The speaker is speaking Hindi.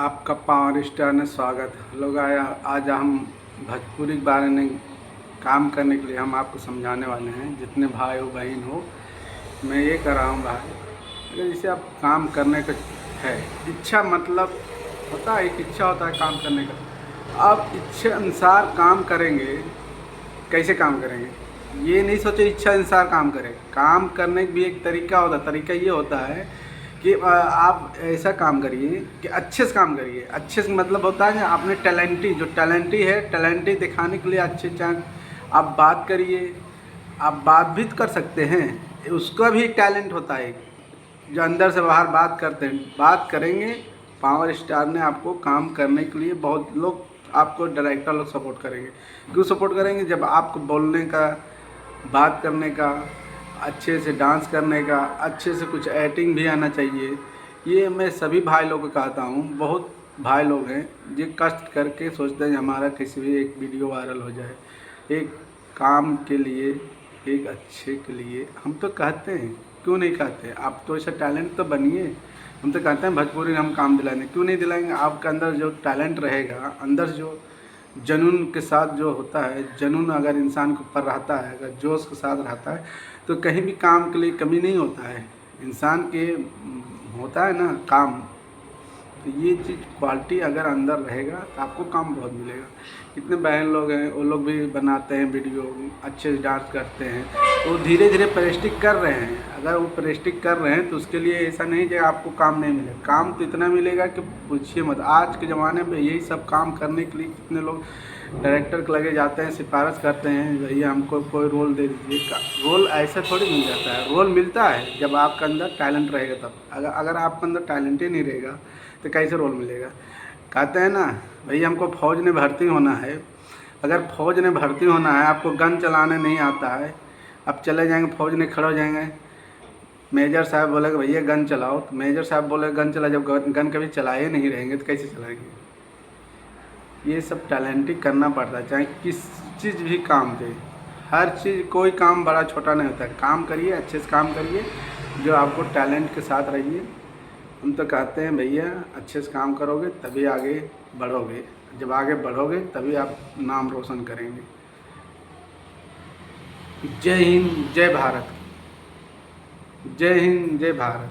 आपका पावर स्टार में स्वागत है। लोग आया आज हम भोजपुरी के बारे में काम करने के लिए हम आपको समझाने वाले हैं। जितने भाई हो बहन हो, मैं ये कर रहा हूँ भाई, अगर जैसे आप काम करने का है, इच्छा मतलब होता है, एक इच्छा होता है काम करने का। आप इच्छा अनुसार काम करेंगे। कैसे काम करेंगे, ये नहीं सोचे इच्छा अनुसार काम करें। काम करने का भी एक तरीका होता है। तरीका ये होता है कि आप ऐसा काम करिए कि अच्छे से काम करिए। अच्छे से मतलब होता है कि आपने टैलेंटी है, टैलेंटी दिखाने के लिए अच्छे चाहे आप बात करिए। आप बात भी कर सकते हैं, उसका भी एक टैलेंट होता है जो अंदर से बाहर बात करते हैं। बात करेंगे, पावर स्टार ने आपको काम करने के लिए बहुत लोग, आपको डायरेक्टर लोग सपोर्ट करेंगे। क्यों सपोर्ट करेंगे? जब आपको बोलने का, बात करने का, अच्छे से डांस करने का, अच्छे से कुछ एक्टिंग भी आना चाहिए। ये मैं सभी भाई लोगों को कहता हूँ। बहुत भाई लोग हैं जो कष्ट करके सोचते हैं हमारा किसी भी एक वीडियो वायरल हो जाए। एक काम के लिए, एक अच्छे के लिए हम तो कहते हैं, क्यों नहीं कहते? आप तो ऐसा टैलेंट तो बनिए। हम तो कहते हैं भोजपुरी में हम काम दिलाएंगे, क्यों नहीं दिलाएंगे? आपके अंदर जो टैलेंट रहेगा, अंदर जो जुनून के साथ जो होता है, जुनून अगर इंसान के ऊपर रहता है, अगर जोश के साथ रहता है, तो कहीं भी काम के लिए कमी नहीं होता है। इंसान के होता है ना काम, तो ये चीज़ क्वालिटी अगर अंदर रहेगा तो आपको काम बहुत मिलेगा। कितने बहन लोग हैं, वो लोग भी बनाते हैं वीडियो, अच्छे से डांस करते हैं, तो धीरे धीरे प्रैक्टिस कर रहे हैं। अगर वो प्रैक्टिस कर रहे हैं तो उसके लिए ऐसा नहीं कि आपको काम नहीं मिलेगा। काम तो इतना मिलेगा कि पूछिए मत। आज के ज़माने में यही सब काम करने के लिए कितने लोग डायरेक्टर के लगे जाते हैं, सिफारिश करते हैं, भैया हमको कोई रोल दे दीजिए। रोल ऐसा थोड़ी मिल जाता है। रोल मिलता है जब आपके अंदर टैलेंट रहेगा तब। अगर आपके अंदर टैलेंट ही नहीं रहेगा तो कैसे रोल मिलेगा? कहते हैं ना, भैया हमको फ़ौज में भर्ती होना है। अगर फ़ौज में भर्ती होना है, आपको गन चलाने नहीं आता है, अब चले जाएंगे फ़ौज में, खड़े हो जाएंगे, मेजर साहब बोलेगा भैया गन चलाओ, तो मेजर साहब बोले गन चला। जब गन कभी चलाए नहीं रहेंगे तो कैसे चलाएंगे? ये सब टैलेंट ही करना पड़ता है, चाहे किस चीज़ भी काम दे। हर चीज़, कोई काम बड़ा छोटा नहीं होता है। काम करिए, अच्छे से काम करिए, जो आपको टैलेंट के साथ रहिए। हम तो कहते हैं भैया अच्छे से काम करोगे तभी आगे बढ़ोगे। जब आगे बढ़ोगे तभी आप नाम रोशन करेंगे। जय हिंद, जय भारत। जय हिंद, जय भारत।